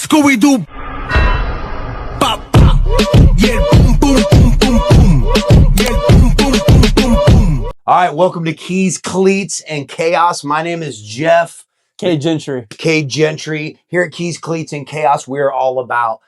Scooby-Doo. Pop, pop. Y el boom, boom, boom, boom, boom. Y el boom, boom, boom, boom, boom. All right, welcome to Keys, Cleats, and Chaos. My name is Jeff. K Gentry. K Gentry. Here at Keys, Cleats, and Chaos, we're all about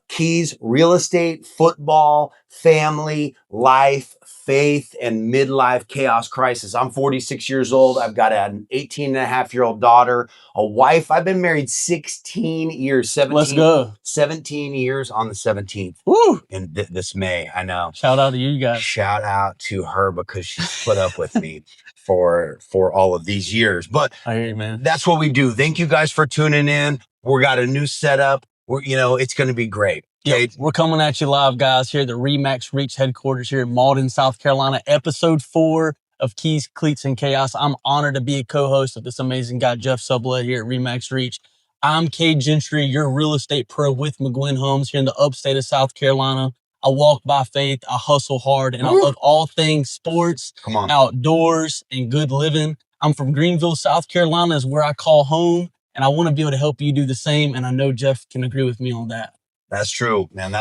keys, real estate, football, family, life, faith, and midlife chaos crisis. I'm 46 years old. I've got an 18-and-a-half-year-old daughter, a wife. I've been married 16 years. 17, Let's go. 17 years on the 17th. Woo! In this May, I know. Shout out to you guys. Shout out to her because she's put up with me for all of these years. But I hear you, man. that's what we do. Thank you guys for tuning in. We got a new setup. It's going to be great. Okay? Yep. We're coming at you live, guys, here at the RE/MAX Reach headquarters here in Malden, South Carolina, episode 4 of Keys, Cleats, and Chaos. I'm honored to be a co-host of this amazing guy, Jeff Sublette, here at RE/MAX Reach. I'm K Gentry, your real estate pro with McGuinn Homes here in the upstate of South Carolina. I walk by faith, I hustle hard, and I love all things sports, outdoors, and good living. I'm from Greenville, South Carolina is where I call home, and I want to be able to help you do the same. And I know Jeff can agree with me on that. That's true, man.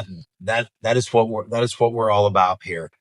That is what we're all about here.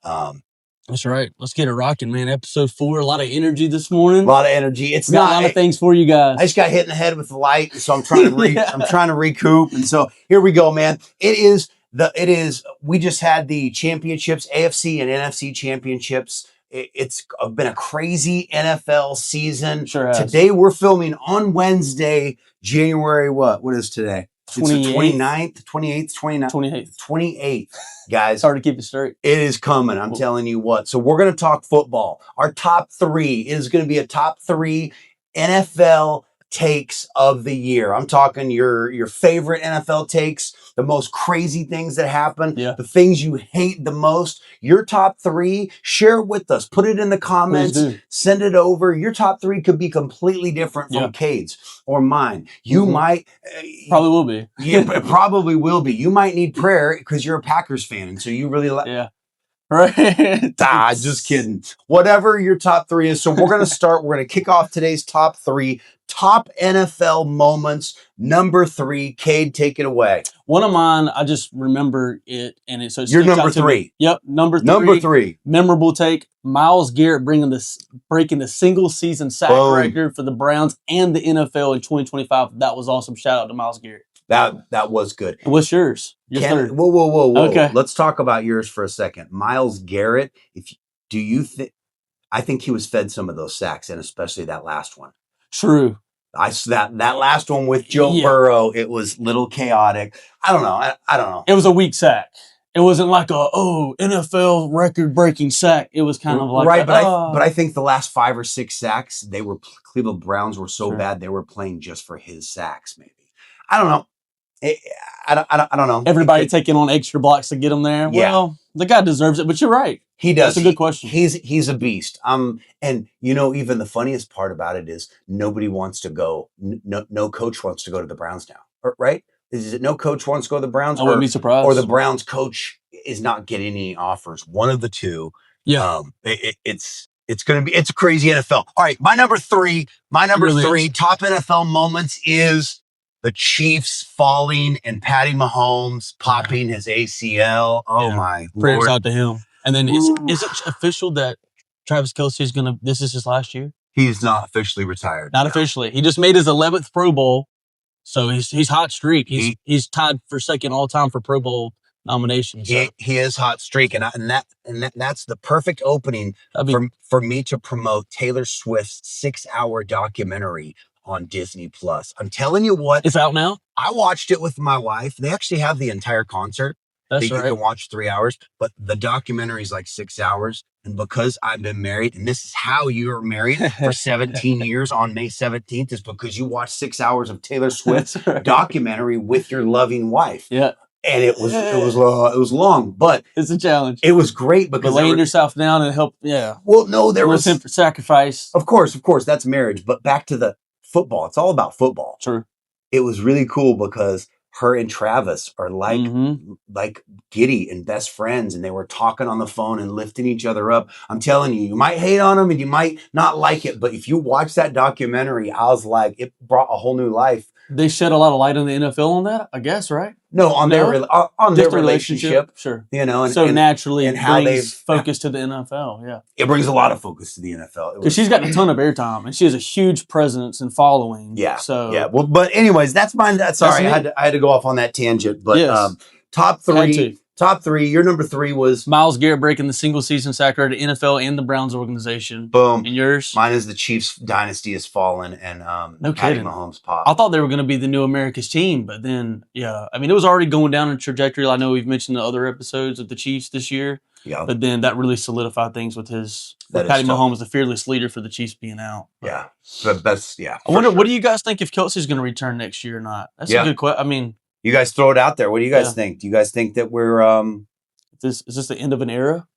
That's right. Let's get it rocking, man. Episode 4, a lot of energy this morning. A lot of energy. It's got a lot of things for you guys. I just got hit in the head with the light, so I'm trying to I'm trying to recoup. And so here we go, man. We just had the championships, AFC and NFC Championships. It's been a crazy NFL season. Sure has. Today we're filming on Wednesday, January what? What is today? 28th. It's the 29th, 28th, 29th. 28th, guys. It's hard to keep it straight. It is coming. I'm telling you what. So we're going to talk football. Our top 3 is going to be a top 3 NFL takes of the year. I'm talking your favorite NFL takes, the most crazy things that happen, the things you hate the most. Your top 3, share it with us. Put it in the comments. Send it over. Your top 3 could be completely different from Cade's or mine. You might probably will be. Yeah, it probably will be. You might need prayer because you're a Packers fan, and so you really like. Yeah. Right. Just kidding. Whatever your top 3 is. So we're going to start. We're going to kick off today's top 3. Top NFL moments. Number 3, Cade, take it away. One of mine, I just remember it, and it's you're number 3. Yep, number 3. Number 3. Memorable take. Myles Garrett breaking the single season sack record for the Browns and the NFL in 2025. That was awesome. Shout out to Myles Garrett. That was good. What's yours? Your third. Whoa. Okay. Let's talk about yours for a second. Myles Garrett, I think he was fed some of those sacks, and especially that last one. True. That last one with Joe Burrow, it was a little chaotic. I don't know. I don't know. It was a weak sack. It wasn't like NFL record-breaking sack. It was kind of like but I think the last 5 or 6 sacks, Cleveland Browns were so bad they were playing just for his sacks. Maybe I don't know. I don't know. Everybody taking on extra blocks to get him there. Yeah. Well, the guy deserves it, but you're right. He does. That's a good question. He's a beast. And even the funniest part about it is nobody wants to go. No coach wants to go to the Browns now, right? Is it no coach wants to go to the Browns? I wouldn't be surprised. Or the Browns coach is not getting any offers. One of the two. Yeah. It's a crazy NFL. All right, my number 3 top NFL moments is the Chiefs falling and Patty Mahomes popping his ACL. Oh my Prayers Lord. out to him. And then is it official that Travis Kelce is this is his last year? He's not officially retired. Not officially. He just made his 11th Pro Bowl. So he's hot streak. He's tied for second all time for Pro Bowl nominations. So. He is hot streak, and that's the perfect opening for me to promote Taylor Swift's 6-hour documentary on Disney Plus. I'm telling you what, it's out now. I watched it with my wife. They actually have the entire concert. That's You can watch 3 hours, but the documentary is like 6 hours. And because I've been married, and this is how you were married for 17 years on May 17th, is because you watched 6 hours of Taylor Swift's documentary with your loving wife. Yeah. And it was long, but it's a challenge. It was great because laying yourself down and help. Yeah. Well, no, there was sacrifice. Of course, that's marriage. But back to the football. It's all about football. True. It was really cool because her and Travis are like giddy and best friends, and they were talking on the phone and lifting each other up. I'm telling you, you might hate on them and you might not like it, but if you watch that documentary, I was like, it brought a whole new life They shed a lot of light on the NFL on that, I guess, right? No, on No? their relationship, Sure. you know, So naturally and how brings focus to the NFL. Yeah. It brings a lot of focus to the NFL. Because she's got a ton of airtime and she has a huge presence and following. Yeah. So yeah. Well, but anyways, that's mine. Sorry, I had to go off on that tangent. But Yes. top three. Top three. Your number three was Myles Garrett breaking the single season sack record at NFL and the Browns organization. Boom. And yours? Mine is the Chiefs dynasty has fallen and No Patty kidding. Mahomes pop. I thought they were going to be the new America's team, but then, yeah. I mean, it was already going down a trajectory. I know we've mentioned the other episodes of the Chiefs this year. Yeah. But then that really solidified things with Patty Mahomes, the fearless leader for the Chiefs, being out. Yeah. But that's, yeah. I wonder, what do you guys think if Kelsey's going to return next year or not? That's a good question. I mean, you guys throw it out there. What do you guys think? Do you guys think that we're is this the end of an era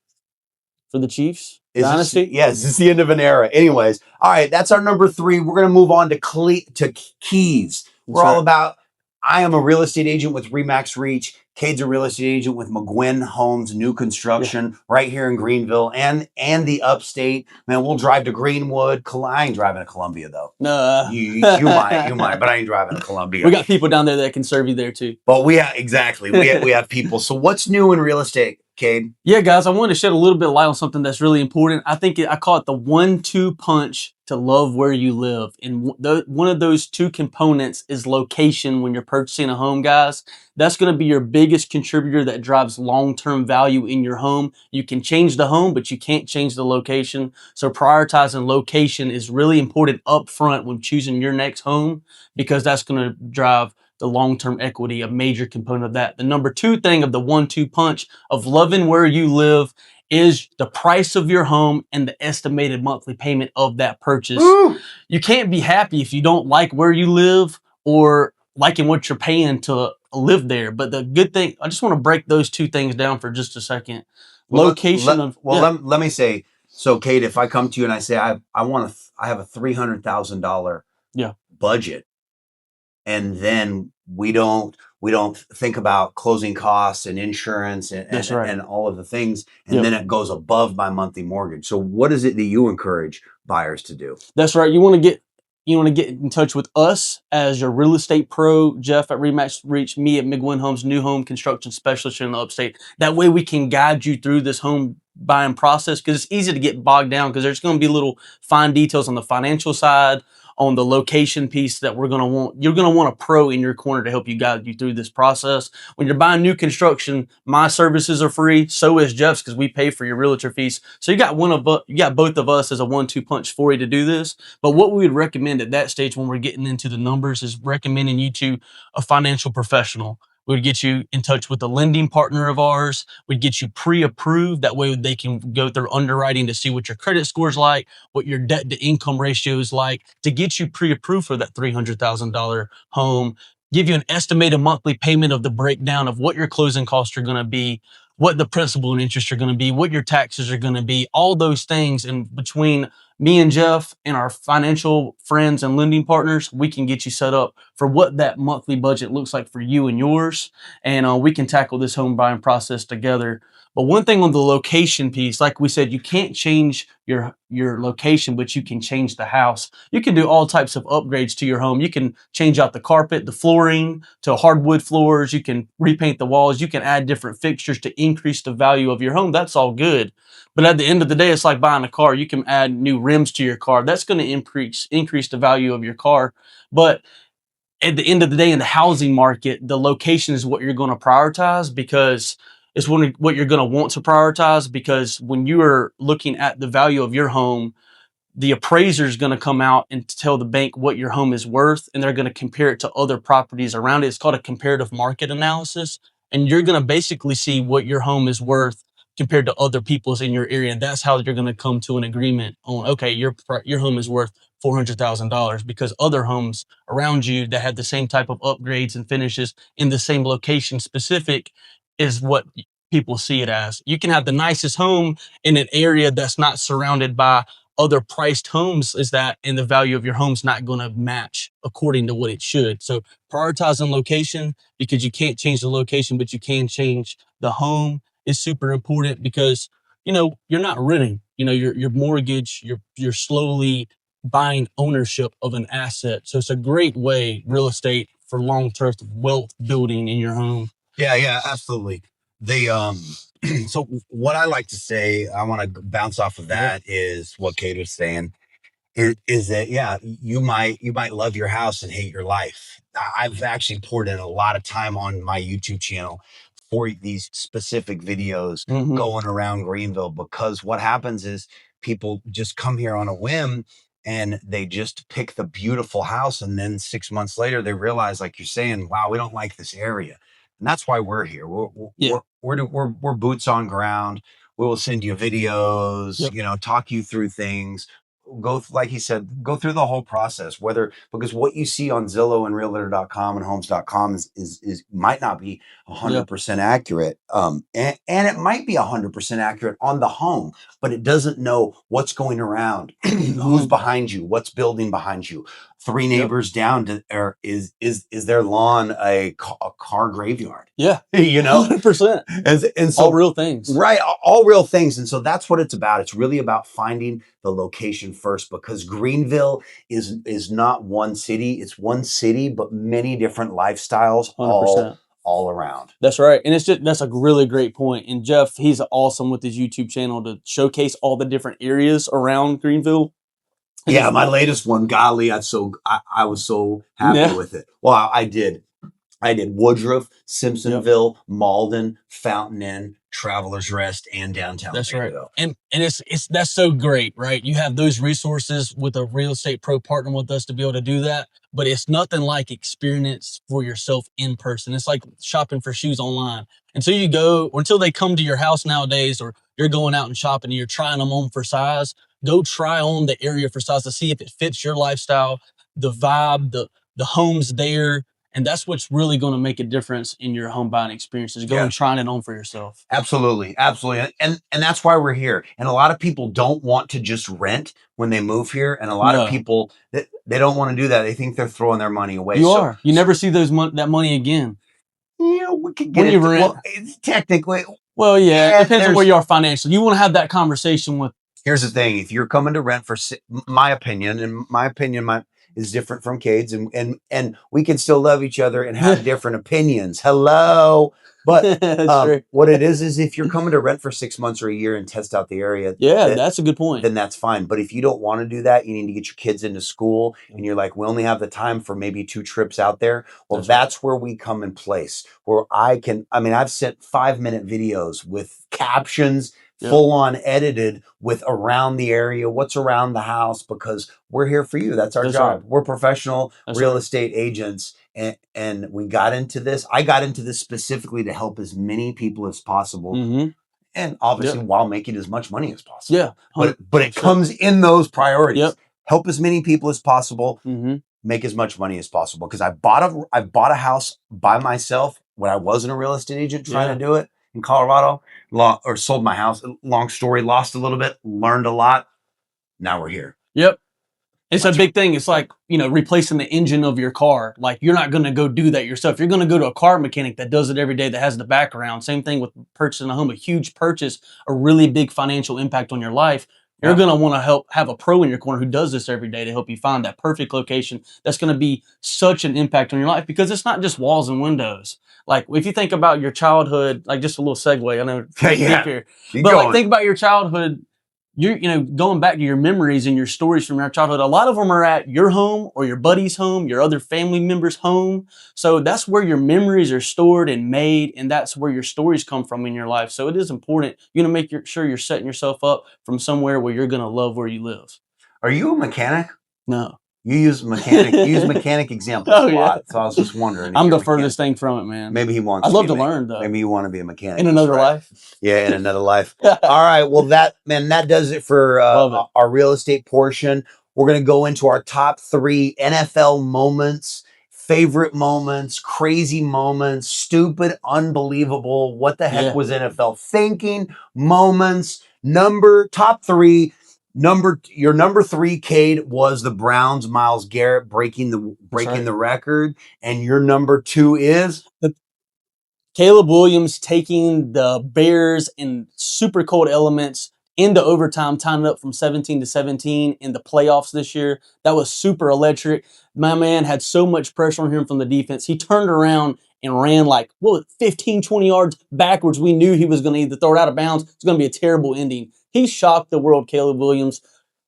for the Chiefs dynasty? Yes, it's the end of an era. Anyways, all right, that's our number three. We're gonna move on to Keys. We're all about. I am a real estate agent with Remax Reach. Cade's a real estate agent with McGuinn Homes, new construction right here in Greenville and the upstate. Man, we'll drive to Greenwood. I ain't driving to Columbia though. No, you might, but I ain't driving to Columbia. We got people down there that can serve you there too. But we have people. So what's new in real estate, Cade? Yeah, guys, I wanted to shed a little bit of light on something that's really important. I think I call it the 1-2 punch to love where you live. And one of those two components is location when you're purchasing a home, guys. That's going to be your biggest contributor that drives long-term value in your home. You can change the home, but you can't change the location. So prioritizing location is really important up front when choosing your next home, because that's going to drive the long-term equity, a major component of that. The number two thing of the 1-2 punch of loving where you live is the price of your home and the estimated monthly payment of that purchase. Ooh. You can't be happy if you don't like where you live or liking what you're paying to live there. But the good thing, I just want to break those two things down for just a second. Let me say, so Kate, if I come to you and I say I have a $300,000 budget, and then we don't think about closing costs and insurance and all of the things, and then it goes above my monthly mortgage. So what is it that you encourage buyers to do? That's right. You want to get in touch with us as your real estate pro, Jeff at Remax Reach, me at McGuinn Homes, new home construction specialist here in the upstate. That way we can guide you through this home buying process, because it's easy to get bogged down because there's going to be little fine details on the financial side, on the location piece that you're going to want a pro in your corner to help you guide you through this process. When you're buying new construction, my services are free. So is Jeff's, because we pay for your realtor fees. So you got both of us as a 1-2 punch for you to do this. But what we would recommend at that stage when we're getting into the numbers is recommending you to a financial professional. We'd get you in touch with a lending partner of ours. We'd get you pre-approved. That way they can go through underwriting to see what your credit score is like, what your debt to income ratio is like, to get you pre-approved for that $300,000 home, give you an estimated monthly payment of the breakdown of what your closing costs are going to be, what the principal and interest are going to be, what your taxes are going to be, all those things. And between me and Jeff and our financial friends and lending partners, we can get you set up for what that monthly budget looks like for you and yours. And we can tackle this home buying process together. But one thing on the location piece, like we said, you can't change your location, but you can change the house. You can do all types of upgrades to your home. You can change out the carpet, the flooring to hardwood floors. You can repaint the walls. You can add different fixtures to increase the value of your home. That's all good. But at the end of the day, it's like buying a car. You can add new rims to your car. That's going to increase the value of your car. But at the end of the day, in the housing market, the location is what you're going to prioritize, because it's what you're going to want to prioritize, because when you are looking at the value of your home, the appraiser is going to come out and tell the bank what your home is worth, and they're going to compare it to other properties around it. It's called a comparative market analysis, and you're going to basically see what your home is worth compared to other people's in your area, and that's how you're going to come to an agreement on, okay, your home is worth $400,000, because other homes around you that have the same type of upgrades and finishes in the same location specific is what people see it as. You can have the nicest home in an area that's not surrounded by other priced homes, and the value of your home's not going to match according to what it should. So prioritizing location, because you can't change the location, but you can change the home, is super important, because you're not renting. Your mortgage, you're slowly buying ownership of an asset. So it's a great way, real estate, for long-term wealth building in your home. Yeah, absolutely. They so what I like to say, I want to bounce off of that is what Kate was saying. Is that you might love your house and hate your life. I've actually poured in a lot of time on my YouTube channel for these specific videos going around Greenville, because what happens is people just come here on a whim and they just pick the beautiful house, and then 6 months later they realize, like you're saying, wow, we don't like this area. And that's why we're here. We're boots on ground. We will send you videos, talk you through things, like he said, go through the whole process, because what you see on Zillow and realtor.com and homes.com is might not be 100% accurate. And it might be 100% accurate on the home, but it doesn't know what's going around, who's behind you, what's building behind you. 3 neighbors down is their lawn a car graveyard? Yeah. 100%. And so all real things. Right. All real things. And so that's what it's about. It's really about finding the location first, because Greenville is not one city. It's one city, but many different lifestyles 100%. all around. That's right. And that's a really great point. And Jeff, he's awesome with his YouTube channel to showcase all the different areas around Greenville. Yeah, my latest one, golly, I was so happy with it. Well, I did Woodruff, Simpsonville, Malden, Fountain Inn, Travelers Rest, and downtown. That's right. And that's so great, right? You have those resources with a real estate pro partner with us to be able to do that. But it's nothing like experience for yourself in person. It's like shopping for shoes online. Until you go, or until they come to your house nowadays, or you're going out and shopping and you're trying them on for size, go try on the area for size to see if it fits your lifestyle, the vibe, the home's there. And that's what's really going to make a difference in your home buying experiences. Go and try it on for yourself. Absolutely. And that's why we're here. And a lot of people don't want to just rent when they move here. And a lot of people, they don't want to do that. They think they're throwing their money away. You never see that money again. We could get it. Well, technically. Well, yeah, it depends on where you are financially. You want to have that conversation with. Here's the thing. If you're coming to rent, for my opinion is different from Cade's, and we can still love each other and have different opinions. Hello. But what it is if you're coming to rent for 6 months or a year and test out the area, that's a good point. Then that's fine. But if you don't want to do that, you need to get your kids into school, and you're like, we only have the time for maybe 2 trips out there. Well, that's where we come in place, where I've sent 5-minute videos with captions, full on edited, with around the area, what's around the house, because we're here for you. That's our job. Right. We're professional real estate agents. And we got into this. I got into this specifically to help as many people as possible. And obviously while making as much money as possible. Yeah. But it comes in those priorities. Help as many people as possible, make as much money as possible. Because I bought a house by myself when I wasn't a real estate agent trying to do it in Colorado, or sold my house. Long story, lost a little bit, learned a lot. Now we're here. Yep. It's a big thing. It's like, replacing the engine of your car. Like, you're not going to go do that yourself. You're going to go to a car mechanic that does it every day, that has the background. Same thing with purchasing a home. A huge purchase, a really big financial impact on your life. You're going to want to have a pro in your corner who does this every day to help you find that perfect location that's going to be such an impact on your life, because it's not just walls and windows. Like, if you think about your childhood, like, just a little segue, I know, here, but like, think about your childhood. You're, going back to your memories and your stories from your childhood. A lot of them are at your home or your buddy's home, your other family member's home. So that's where your memories are stored and made, and that's where your stories come from in your life. So it is important. You're going to make sure you're setting yourself up from somewhere where you're going to love where you live. Are you a mechanic? No. You use mechanic examples a lot. So I was just wondering. I'm the furthest thing from it, man. Maybe he wants. I'd love to learn, though. Maybe you want to be a mechanic in another life. Yeah, in another life. All right. Well, that does it for our real estate portion. We're gonna go into our top 3 NFL moments, favorite moments, crazy moments, stupid, unbelievable. What the heck was NFL thinking? Moments. Top 3. Your number 3, Cade, was the Browns' Myles Garrett breaking the record, and your number 2 is Caleb Williams taking the Bears in super cold elements into overtime, tying it up from 17-17 in the playoffs this year. That was super electric. My man had so much pressure on him from the defense. He turned around and ran like, 15, 20 yards backwards. We knew he was going to either throw it out of bounds. It's going to be a terrible ending. He shocked the world, Caleb Williams.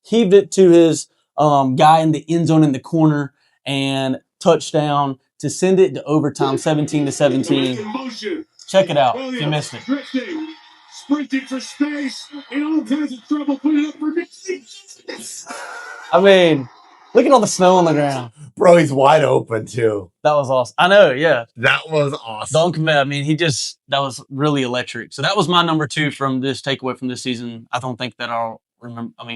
Heaved it to his guy in the end zone in the corner and touchdown to send it to overtime, 17-17. Check it out if you missed it. Sprinting for space in all kinds of trouble. Put it up for me. I mean, look at all the snow on the ground. Bro, he's wide open too. That was awesome. I know, yeah. That was awesome. Don't commit. I mean, that was really electric. So that was my number 2 from this takeaway from this season. I don't think that I'll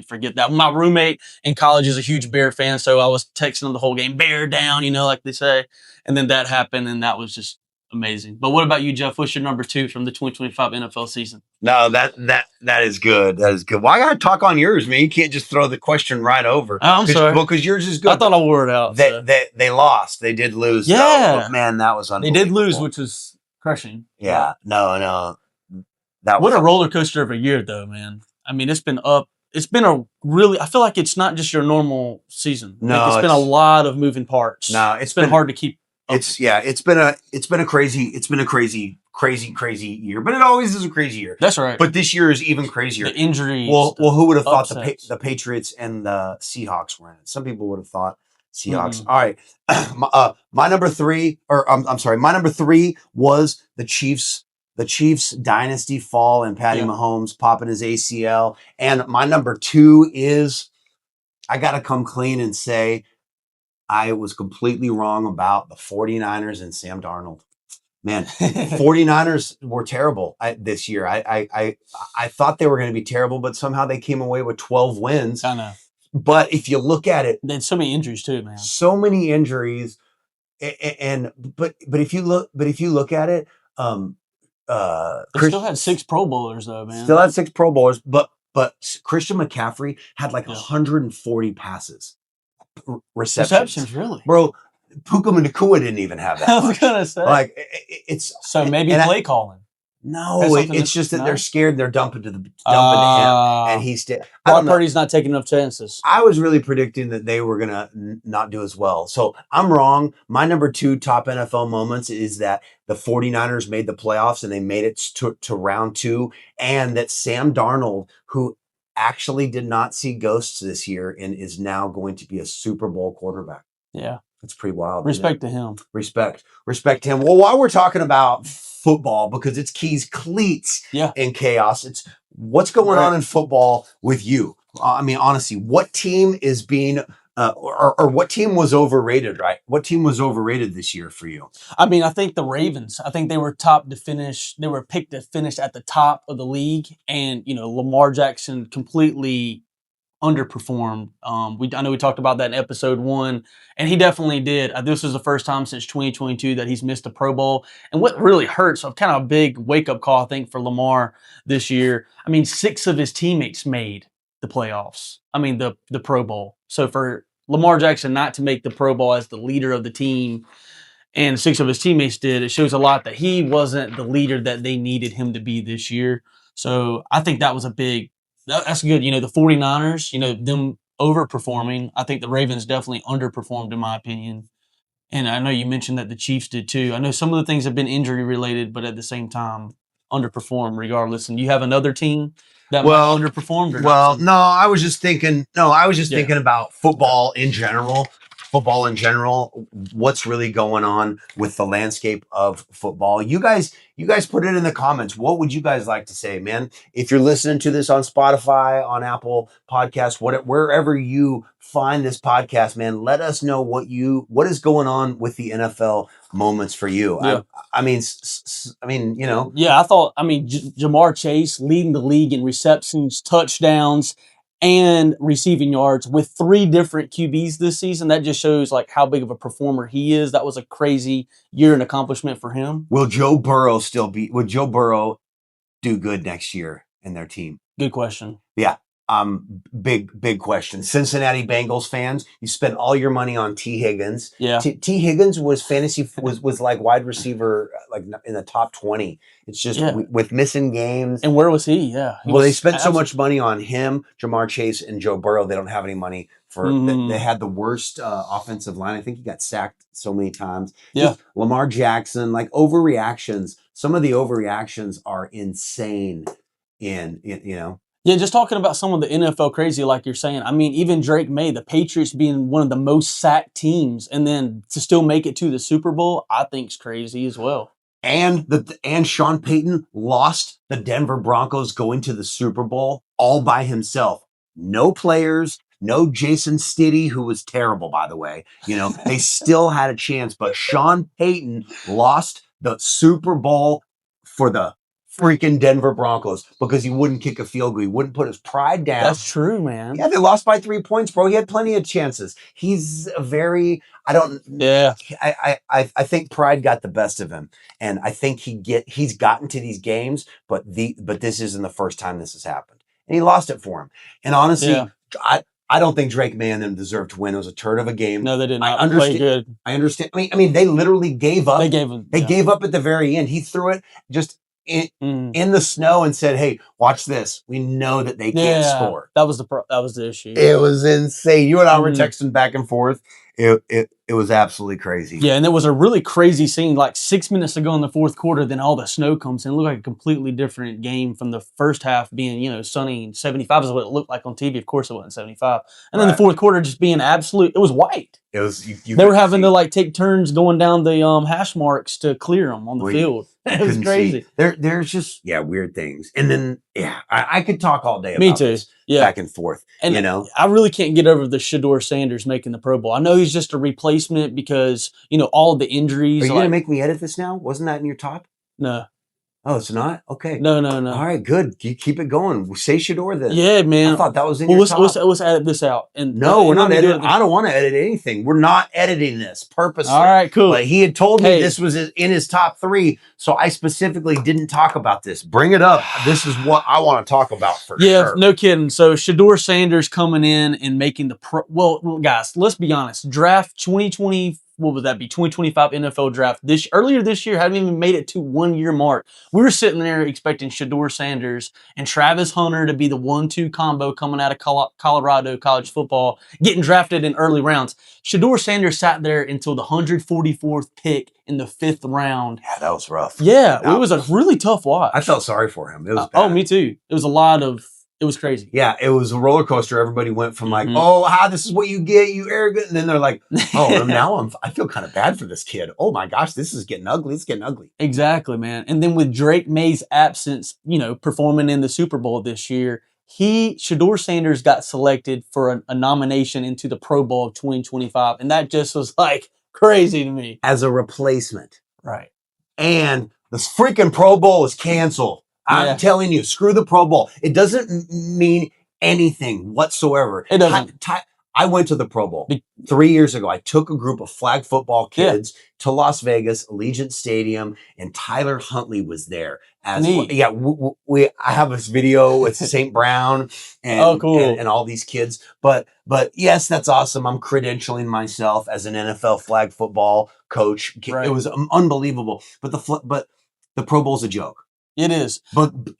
forget that. My roommate in college is a huge Bear fan, so I was texting him the whole game, Bear down, like they say. And then that happened, and that was just amazing. But what about you, Jeff? What's your number 2 from the 2025 NFL season? No, that is good. That is good. Well, I gotta talk on yours, man. You can't just throw the question right over. Oh, I'm sorry. Well, because yours is good. I thought I wore it out. They lost. They did lose. Yeah. But man, that was unbelievable. They did lose, which was crushing. Yeah. No. What a roller coaster of a year, though, man. I mean, it's been up. It's been I feel like it's not just your normal season. No, it's been a lot of moving parts. No, it's been hard to keep. It's been a crazy year, but it always is a crazy year. That's right. But this year is even crazier. The injuries. Well, who would have thought the Patriots and the Seahawks were in it? Some people would have thought Seahawks. Mm-hmm. All right, my number 3, or I'm sorry, my number 3 was the Chiefs. The Chiefs dynasty fall and Patty Mahomes popping his ACL. And my number 2 is, I got to come clean and say, I was completely wrong about the 49ers and Sam Darnold. Man, 49ers were terrible this year. I thought they were going to be terrible, but somehow they came away with 12 wins. I know. But if you look at it, then so many injuries too, man. So many injuries, but if you look at it, they still had 6 Pro Bowlers though, man. Still had 6 Pro Bowlers, but Christian McCaffrey had like 140 passes. Receptions, really, bro. Puka Nacua didn't even have that. I was gonna say, like, it's so maybe play calling. No, it's just that they're scared. They're dumping to him, and he's still. Brock Purdy's not taking enough chances. I was really predicting that they were gonna not do as well, so I'm wrong. My number 2 top NFL moments is that the 49ers made the playoffs and they made it to round 2, and that Sam Darnold, who actually did not see ghosts this year and is now going to be a Super Bowl quarterback. Yeah. That's pretty wild. Respect to him. Respect to him. Well, while we're talking about football, because it's Keys Cleats and Chaos, it's what's going on in football with you. I mean, honestly, what team is being or what team was overrated, right? What team was overrated this year for you? I mean, I think the Ravens. I think they were top to finish. They were picked to finish at the top of the league, and Lamar Jackson completely underperformed. I know we talked about that in episode 1, and he definitely did. This was the first time since 2022 that he's missed a Pro Bowl. And what really hurts, kind of a big wake-up call, I think, for Lamar this year. I mean, 6 of his teammates made the playoffs. I mean, the Pro Bowl. So for Lamar Jackson not to make the Pro Bowl as the leader of the team, and 6 of his teammates did, it shows a lot that he wasn't the leader that they needed him to be this year. So I think that was that's good. The 49ers, them overperforming. I think the Ravens definitely underperformed, in my opinion. And I know you mentioned that the Chiefs did too. I know some of the things have been injury related, but at the same time, underperformed regardless. And you have another team that underperformed? Or no, I was just thinking about football in general. What's really going on with the landscape of football? You guys put it in the comments. What would you guys like to say, man? If you're listening to this on Spotify, on Apple Podcasts, wherever you find this podcast, man, let us know what is going on with the NFL moments for you. Yeah. I mean, Yeah, I thought, Jamar Chase leading the league in receptions, touchdowns, and receiving yards with 3 different QBs this season. That just shows how big of a performer he is. That was a crazy year and accomplishment for him. Would Joe Burrow do good next year in their team? Good question. Yeah. big question. Cincinnati Bengals fans, you spent all your money on T. Higgins. Yeah. T. Higgins was was like wide receiver, like in the top 20. It's just with missing games. And where was he? Yeah. They spent so much money on him, Jamar Chase, and Joe Burrow. They don't have any money for. They had the worst offensive line. I think he got sacked so many times. Yeah. Just Lamar Jackson, like overreactions. Some of the overreactions are insane. Yeah, just talking about some of the NFL crazy, like you're saying. I mean, even Drake May, the Patriots being one of the most sacked teams, and then to still make it to the Super Bowl, I think is crazy as well. And Sean Payton lost the Denver Broncos going to the Super Bowl all by himself. No players, no Jason Stiddy, who was terrible, by the way. They still had a chance, but Sean Payton lost the Super Bowl for the freaking Denver Broncos because he wouldn't kick a field goal. He wouldn't put his pride down. That's true, man. Yeah, they lost by 3 points, bro. He had plenty of chances. He's a very, I think pride got the best of him. And I think he's gotten to these games, but this isn't the first time this has happened. And he lost it for him. And honestly, I don't think Drake May and them deserved to win. It was a turd of a game. No, they did not play good. I understand. I mean, they literally gave up. They gave up at the very end. He threw it just in the snow and said, "Hey, watch this. We know that they can't score." That was the issue. It was insane. You and I were texting back and forth. It was absolutely crazy. Yeah, and there was a really crazy scene like 6 minutes to go in the fourth quarter. Then all the snow comes in. It looked like a completely different game from the first half being sunny and 75 is what it looked like on TV. Of course, it wasn't 75. And then the fourth quarter just being absolute. It was white. It was. They were having to like take turns going down the hash marks to clear them on the field. It was crazy. There's just weird things. And then I could talk all day about this back and forth. And I really can't get over the Shedeur Sanders making the Pro Bowl. I know he's just a replacement because all of the injuries. Are you gonna make me edit this now? Wasn't that in your top? No. Oh, it's not? Okay. No. All right, good. You keep it going. Say Shedeur then. Yeah, man. I thought that was in your top. Let's edit this out. And no, we're not editing. I don't want to edit anything. We're not editing this purposely. All right, cool. But he had told me this was in his top 3, so I specifically didn't talk about this. Bring it up. This is what I want to talk about for sure. Yeah, no kidding. So Shedeur Sanders coming in and making the well, guys, let's be honest. Draft 2020. What would that be? 2025 NFL draft. Earlier this year, hadn't even made it to 1 year mark. We were sitting there expecting Shedeur Sanders and Travis Hunter to be the 1-2 combo coming out of Colorado college football, getting drafted in early rounds. Shedeur Sanders sat there until the 144th pick in the 5th round. Yeah, that was rough. Yeah, it was a really tough watch. I felt sorry for him. It was bad. Me too. It was it was crazy. Yeah, it was a roller coaster. Everybody went from like, this is what you get, you arrogant. And then they're like, now I feel kind of bad for this kid. Oh my gosh, this is getting ugly. It's getting ugly. Exactly, man. And then with Drake May's absence, performing in the Super Bowl this year, Shedeur Sanders got selected for a nomination into the Pro Bowl of 2025. And that just was like crazy to me. As a replacement. Right. And the freaking Pro Bowl is canceled. I'm telling you, screw the Pro Bowl. It doesn't mean anything whatsoever. It doesn't. I went to the Pro Bowl 3 years ago. I took a group of flag football kids to Las Vegas, Allegiant Stadium, and Tyler Huntley was there. I have this video with St. Brown and, and all these kids. But yes, that's awesome. I'm credentialing myself as an NFL flag football coach. Right. It was unbelievable. But the Pro Bowl's a joke. It is.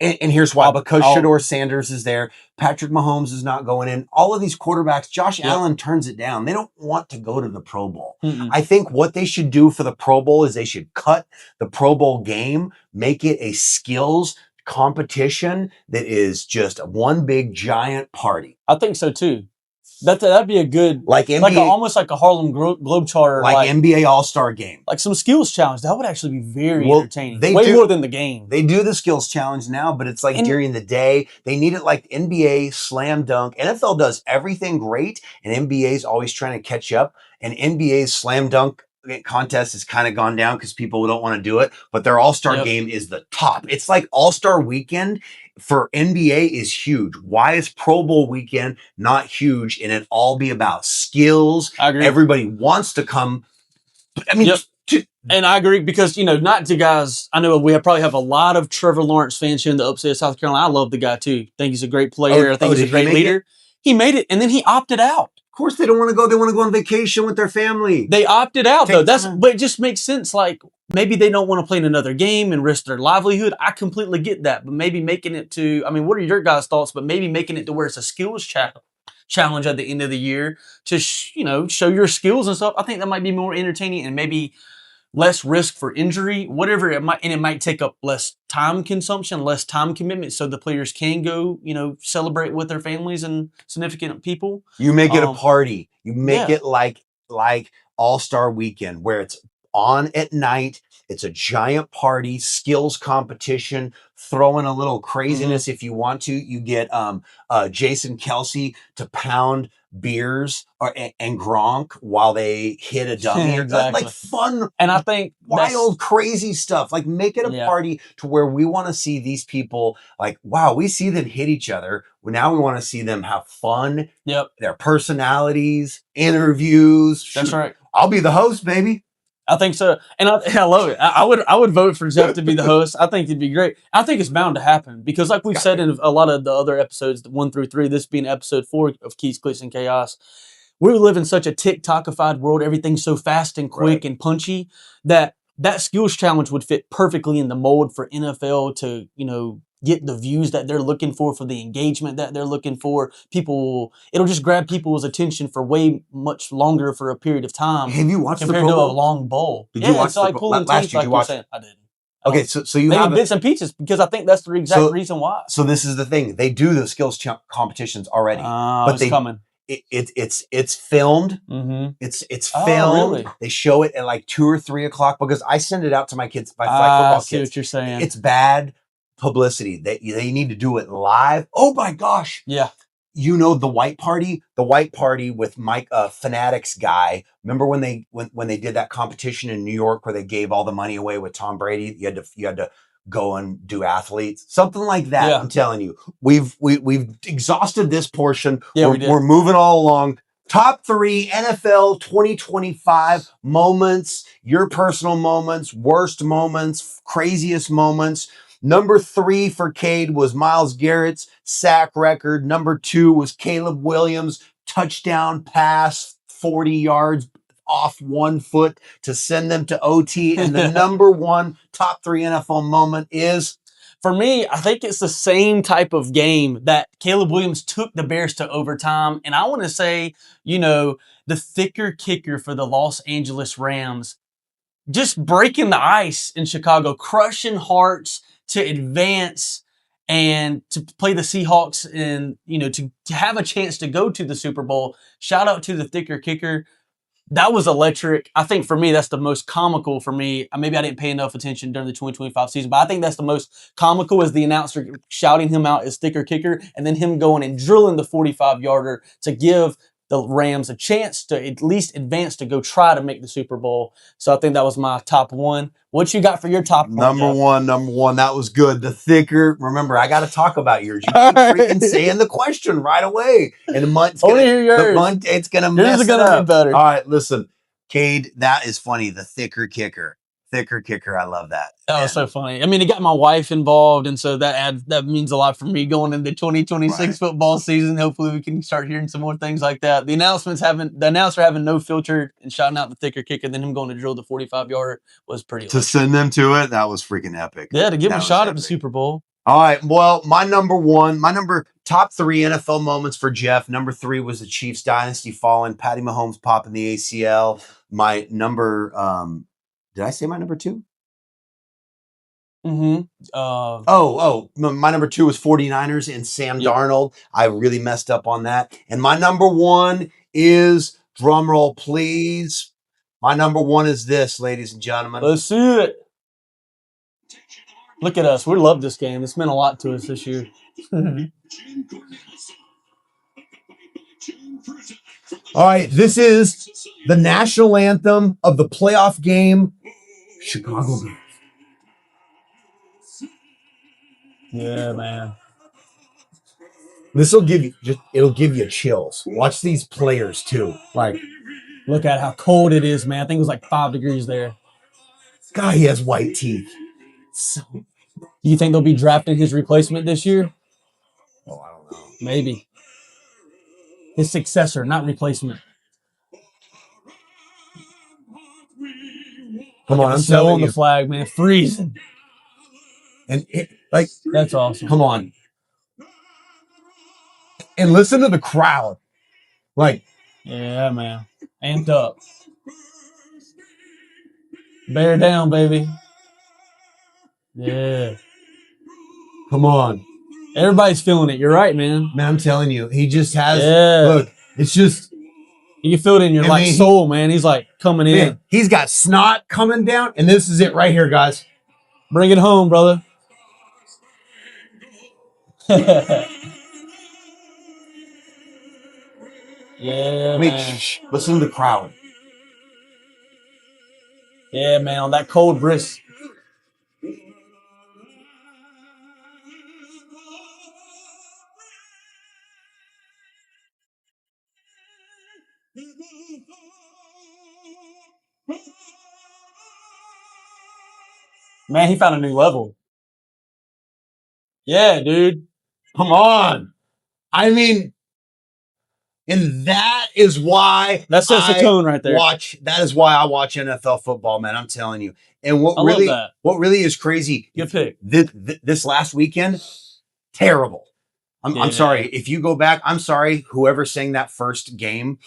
And here's why. Because Shedeur Sanders is there. Patrick Mahomes is not going in. All of these quarterbacks, Josh Allen turns it down. They don't want to go to the Pro Bowl. I think what they should do for the Pro Bowl is they should cut the Pro Bowl game, make it a skills competition that is just one big giant party. I think so too. That'd be a good, almost like a Harlem Globetrotter, like NBA All-Star game, like some skills challenge. That would actually be very entertaining. Way more than the game. They do the skills challenge now, but it's like during the day. They need it like NBA slam dunk. NFL does everything great, and NBA is always trying to catch up. And NBA's slam dunk contest has kind of gone down because people don't want to do it. But their All-Star game is the top. It's like All-Star weekend for NBA is huge. Why is Pro Bowl weekend not huge and it all be about skills? I agree. Everybody wants to come. I mean, And I agree because, not to guys, I know we probably have a lot of Trevor Lawrence fans here in the upstate of South Carolina. I love the guy too. Think he's a great player. I think he's a great leader. He made it, and then he opted out. Of course, they don't want to go. They want to go on vacation with their family. They opted out, though. But it just makes sense. Like, maybe they don't want to play in another game and risk their livelihood. I completely get that. But maybe making it to, what are your guys' thoughts? But maybe making it to where it's a skills challenge at the end of the year to, show your skills and stuff. I think that might be more entertaining and maybe less risk for injury, whatever it might, and it might take up less time consumption, less time commitment, so the players can go, celebrate with their families and significant people. You make it a party. You make it like All-Star Weekend, where it's on at night. It's a giant party, skills competition, throw in a little craziness if you want to. You get Jason Kelsey to pound beers and Gronk while they hit a dummy. Exactly. Like fun, and I think wild, crazy stuff. Like make it a party to where we want to see these people like, wow, we see them hit each other. Now we want to see them have fun. Yep. Their personalities, interviews. That's right. I'll be the host, baby. I think so, and I love it. I would vote for Jeff to be the host. I think it'd be great. I think it's bound to happen because, like we've said in a lot of the other episodes, 1 through 3, this being episode 4 of Keys, Cleats, and Chaos, we live in such a TikTokified world. Everything's so fast and quick and punchy that skills challenge would fit perfectly in the mold for NFL to get the views that they're looking for the engagement that they're looking for. It'll just grab people's attention for way much longer for a period of time. Have you watched compared the Pro to Bowl? a long bowl? Did you watch it's like pulling teeth, like you're saying. I didn't. Okay, so you maybe have bits and pieces because I think that's the exact reason why. So this is the thing. They do the skills competitions already, but it's coming. It's filmed. Mm-hmm. It's filmed. Really? They show it at like 2 or 3 o'clock because I send it out to my kids, my flag football kids. I see what you're saying. It's bad publicity. They need to do it live. Oh my gosh. Yeah. The white party with Mike Fanatics guy. Remember when they did that competition in New York where they gave all the money away with Tom Brady? You had to go and do athletes, something like that. Yeah. I'm telling you, we've exhausted this portion. Yeah, we're moving all along. Top 3 NFL 2025 moments, your personal moments, worst moments, craziest moments. Number 3 for Cade was Myles Garrett's sack record. Number 2 was Caleb Williams' touchdown pass, 40 yards off 1 foot to send them to OT. And the number 1 top 3 NFL moment is... For me, I think it's the same type of game that Caleb Williams took the Bears to overtime. And I want to say, the thicker kicker for the Los Angeles Rams, just breaking the ice in Chicago, crushing hearts to advance and to play the Seahawks and, to have a chance to go to the Super Bowl. Shout out to the thicker kicker. That was electric. I think for me, that's the most comical for me. Maybe I didn't pay enough attention during the 2025 season, but I think that's the most comical is the announcer shouting him out as thicker kicker and then him going and drilling the 45-yarder to give the Rams a chance to at least advance to go try to make the Super Bowl. So I think that was my top 1. What you got for your top 1? Number one. That was good. The thicker. Remember, I got to talk about yours. You keep freaking saying the question right away. And the month's going to it's going to mess it up. Be better. All right, listen. Cade, that is funny. The thicker kicker. Thicker kicker. I love that. That was so funny. It got my wife involved, and so that means a lot for me going into 2026 football season. Hopefully, we can start hearing some more things like that. The announcer having no filter and shouting out the thicker kicker, then him going to drill the 45-yarder was pretty. To send them to it, that was freaking epic. Yeah, to give them a shot at the Super Bowl. All right. Well, my top 3 NFL moments for Jeff. Number 3 was the Chiefs dynasty falling. Patty Mahomes popping the ACL. My number. Did I say my number 2? Mm-hmm. My number 2 was 49ers and Sam Darnold. I really messed up on that. And my number 1 is, drum roll please. My number 1 is this, ladies and gentlemen. Let's see it. Look at us. We love this game. It's meant a lot to us this year. All right, this is the national anthem of the playoff game, Chicago Bears. Yeah, man. This will give you chills. Watch these players too. Like, look at how cold it is, man. I think it was like 5 degrees there. God, he has white teeth. So, Do you think they'll be drafting his replacement this year? oh, I don't know. Maybe. His successor, not replacement. Come on, I'm Snow telling on you. the flag, man. Freezing. And That's awesome. come on. And listen to the crowd. Like, yeah, man. Amped up. Bear down, baby. Yeah. come on. Everybody's feeling it. You're right, man. Man, I'm telling you, he just has, Yeah. look, it's just, You can feel it in your soul, man. He's like coming in. man, he's got snot coming down, and this is it right here, guys. Bring it home, brother. Yeah, man. Listen to the crowd. Yeah, man. On that cold brisk. Man, he found a new level. Yeah, dude. Come on. I mean, and that is why That sets the tone right there. That is why I watch NFL football, man. I'm telling you. And what really is crazy? Good pick. This last weekend, terrible. I'm sorry. If you go back, I'm sorry. Whoever sang that first game,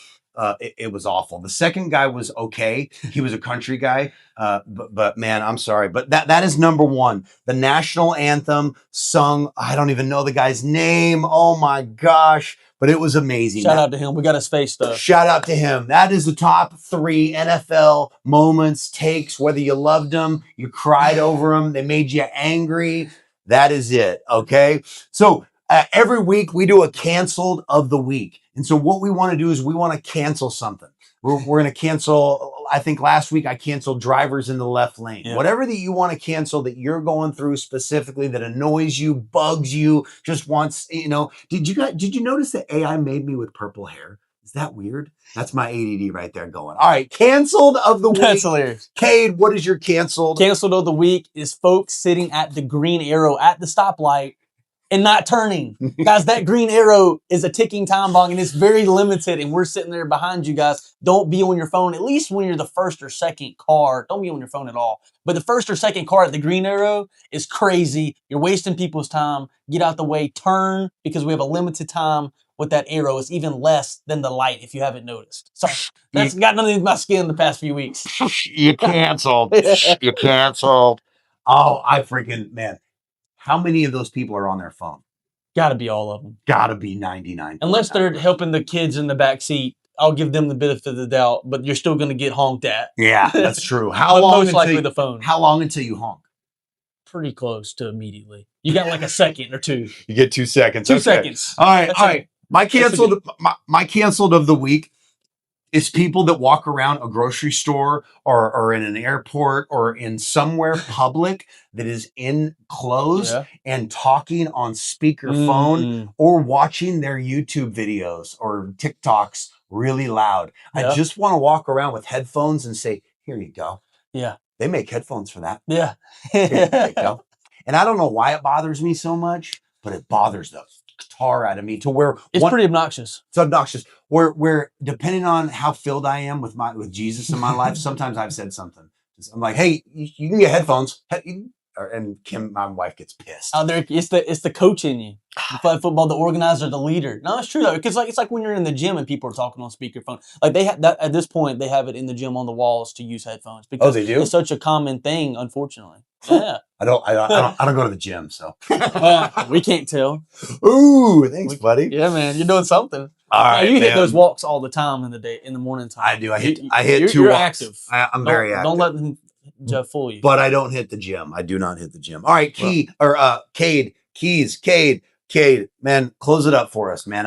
it was awful. The second guy was okay. He was a country guy. But man, I'm sorry. But that is number one. The national anthem sung. I don't even know the guy's name. Oh my gosh. But it was amazing. Shout out to him. We got his face stuff. Shout out to him. That is the top 3 NFL moments, takes, whether you loved them, you cried over them, they made you angry. That is it. Okay. So every week we do a canceled of the week. And so what we want to do is we want to cancel something. We're going to cancel. I think last week I canceled drivers in the left lane. Yeah. Whatever that you want to cancel that you're going through specifically that annoys you, bugs you, just wants, did you notice that AI made me with purple hair? Is that weird? That's my ADD right there going. All right, canceled of the week. That's hilarious. Cade, what is your canceled? Canceled of the week is folks sitting at the green arrow at the stoplight and not turning. Guys, that green arrow is a ticking time bomb and it's very limited and we're sitting there behind you guys. Don't be on your phone, at least when you're the first or second car. Don't be on your phone at all. But the first or second car at the green arrow is crazy. You're wasting people's time. Get out the way, turn, because we have a limited time with that arrow. It's even less than the light if you haven't noticed. Sorry, that's got nothing to do with my skin the past few weeks. You canceled. You canceled. Oh, man. How many of those people are on their phone? Gotta be all of them. Gotta be 99. Unless they're helping the kids in the back seat, I'll give them the benefit of the doubt, but you're still going to get honked at. Yeah, that's true. Most likely the phone. How long until you honk? Pretty close to immediately. You got like a second or two. You get 2 seconds. 2 seconds. All right. My canceled of the week is people that walk around a grocery store or in an airport or in somewhere public that is enclosed and talking on speakerphone or watching their YouTube videos or TikToks really loud. I just want to walk around with headphones and say, here you go. Yeah. They make headphones for that. Yeah. There you go. And I don't know why it bothers me so much, but it bothers the tar out of me to where it's pretty obnoxious. It's obnoxious. Where depending on how filled I am with Jesus in my life, sometimes I've said something. I'm like, hey, you can get headphones. And Kim, my wife, gets pissed. Oh, it's the coach in you. You play football, the organizer, the leader. No, it's true though, because it's like when you're in the gym and people are talking on speakerphone. Like they have that at this point, they have it in the gym on the walls to use headphones because they do? It's such a common thing, unfortunately. Yeah. I don't go to the gym, so we can't tell. Ooh, thanks, buddy. Yeah, man, you're doing something. All right, you hit those walks all the time in the morning time. I do. I hit 2 you're walks. Active. I'm very active. Don't let them fool you. But I don't hit the gym. I do not hit the gym. All right, Cade, man, close it up for us, man.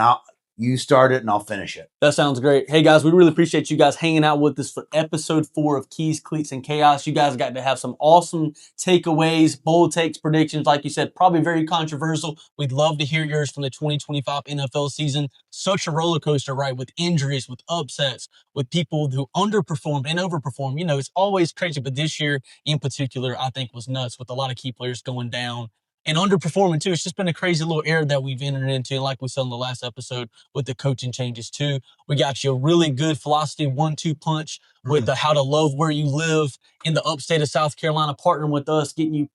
You start it and I'll finish it. That sounds great. Hey guys, we really appreciate you guys hanging out with us for episode 4 of Keys, Cleats, and Chaos. You guys got to have some awesome takeaways, bold takes, predictions. Like you said, probably very controversial. We'd love to hear yours from the 2025 NFL season. Such a roller coaster, right? With injuries, with upsets, with people who underperformed and overperformed. You know, it's always crazy. But this year in particular, I think was nuts with a lot of key players going down and underperforming too. It's just been a crazy little era that we've entered into. And like we said in the last episode with the coaching changes too, we got you a really good philosophy 1-2 punch with the how to love where you live in the upstate of South Carolina, partnering with us, getting you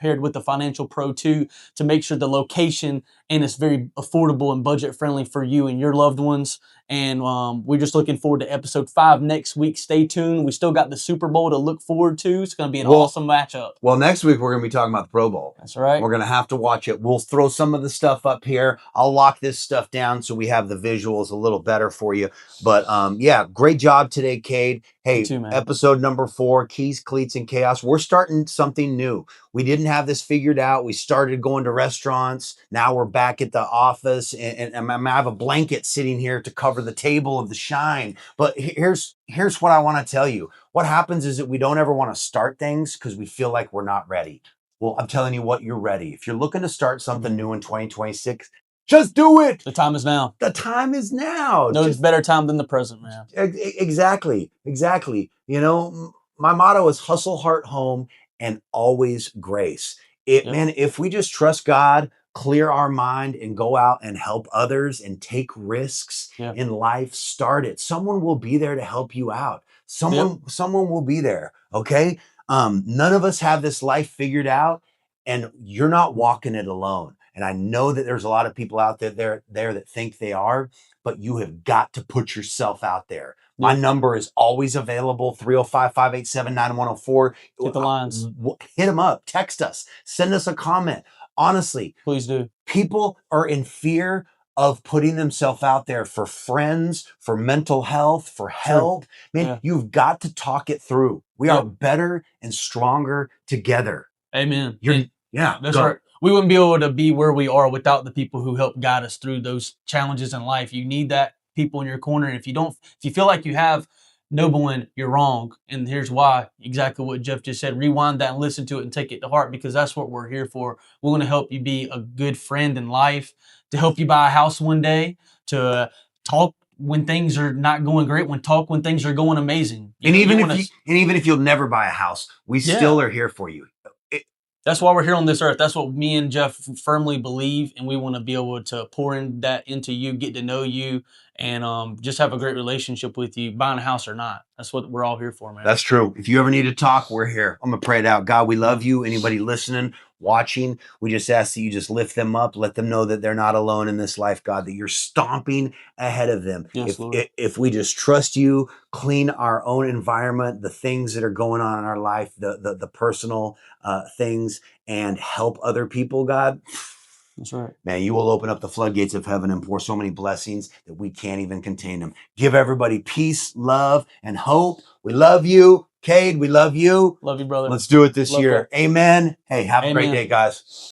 paired with the Financial Pro too, to make sure the location and it's very affordable and budget friendly for you and your loved ones. And we're just looking forward to episode 5 next week. Stay tuned. We still got the Super Bowl to look forward to. It's going to be an awesome matchup. Well, next week we're going to be talking about the Pro Bowl. That's right. We're going to have to watch it. We'll throw some of the stuff up here. I'll lock this stuff down so we have the visuals a little better for you. But yeah, great job today, Cade. Hey, too, man. Episode number 4, Keys, Cleats, and Chaos. We're starting something new. We didn't have this figured out. We started going to restaurants. Now we're back at the office, and I have a blanket sitting here to cover the table of the shine. But here's what I want to tell you. What happens is that we don't ever want to start things because we feel like we're not ready. Well, I'm telling you what, you're ready. If you're looking to start something new in 2026, just do it. The time is now. The time is now. No better time than the present, man. Exactly. You know, my motto is hustle, heart, home, and always grace. Man, if we just trust God, clear our mind, and go out and help others and take risks in life, start it. Someone will be there to help you out. Someone will be there. Okay. None of us have this life figured out, and you're not walking it alone. And I know that there's a lot of people out there that think they are, but you have got to put yourself out there. My number is always available, 305-587-9104. Hit the lines. Hit them up. Text us. Send us a comment. Honestly, please do. People are in fear of putting themselves out there for friends, for mental health, for help. Man, you've got to talk it through. We are better and stronger together. Amen. That's right. We wouldn't be able to be where we are without the people who help guide us through those challenges in life. You need that people in your corner. And if you feel like you have no one, you're wrong. And here's why. Exactly what Jeff just said. Rewind that and listen to it and take it to heart, because that's what we're here for. We're going to help you be a good friend in life, to help you buy a house one day, to talk when things are not going great, when things are going amazing. Even if you'll never buy a house, we still are here for you. That's why we're here on this earth. That's what me and Jeff firmly believe, and we want to be able to pour that into you, get to know you, and just have a great relationship with you, buying a house or not. That's what we're all here for, man. That's true. If you ever need to talk, we're here. I'm going to pray it out. God, we love you. Anybody listening, watching, we just ask that you just lift them up, let them know that they're not alone in this life, God, that you're stomping ahead of them. Yes, if we just trust you, clean our own environment, the things that are going on in our life, the personal things, and help other people, God. That's right. Man, you will open up the floodgates of heaven and pour so many blessings that we can't even contain them. Give everybody peace, love, and hope. We love you. Cade, we love you. Love you, brother. Let's do it this year. Amen. Hey, have a great day, guys.